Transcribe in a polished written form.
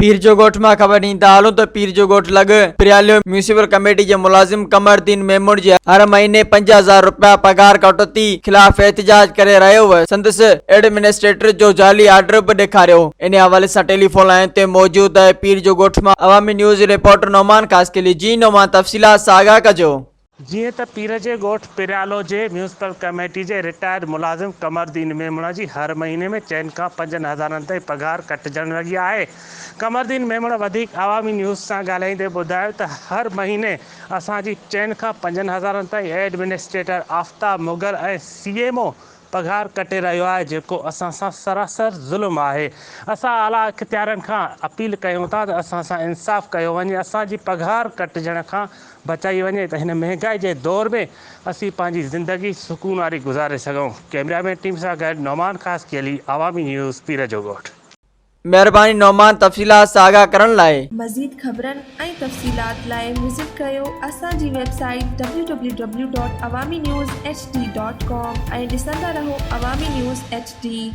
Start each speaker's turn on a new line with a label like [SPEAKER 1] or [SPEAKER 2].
[SPEAKER 1] पीर जो गोठ में खबर ॾींदा हलूं तो पीर जो गोठ लॻ प्रियालियो म्यूनिसिपल कमेटी जे मुलाजिम कमरदीन मेमून जे हर महीने 50,000 रुपया पगार कटौती खिलाफ एहतजाज करे रहियो हो। संदसि एडमिनिस्ट्रेटर जो जाली आर्डर भी ॾेखारियो। इन हवाले से टेलीफोन लाइन ते मौजूद है पीर जो गोठ में अवामी न्यूज़ रिपोर्टर नौमान कास्केली। जी नौमान, तफ़सीलात सां आगाह कजो।
[SPEAKER 2] जीअं त पीर जे ॻोठ पिरालो जे म्यूनिसिपल कमेटी जे रिटायर्ड मुलाज़िम कमरदीन मेमूणा जी हर महीने में 4 खां 5 हज़ारनि ताईं पगार कटजण लॻी आहे। कमरदीन मेमूणा वधीक आवामी न्यूज़ सां ॻाल्हाईंदे ॿुधायो त हर महीने असांजी 4 खां 5 हज़ारनि ताईं एडमिनिस्ट्रेटर आफ्ताब मुगल ऐं CMO पगार कटे रहियो आहे, जेको असां सां सरासर ज़ुल्म आहे। असां आला इख्तियारनि खां अपील कयूं था त असां सां इंसाफ़ कयो वञे, असांजी पगार कटजण खां बचाई वञे त हिन महांगाई जे दौर में असीं पंहिंजी ज़िंदगी सुकून वारी गुज़ारे सघूं। कैमरामैन टीम सां गॾु नौमान कास्केली, अवामी न्यूज़, पीर जो ॻोठ।
[SPEAKER 1] मेहरबानी नौमान, तफ़सीलात सां आगाह करण लाइ।
[SPEAKER 3] मज़ीद ख़बरनि ऐं तफ़सीलात लाइ विज़िट कयो असांजी वेबसाइट www.awamiNewsHD.com ऐं ॾिसंदा रहो अवामी न्यूज़ HD।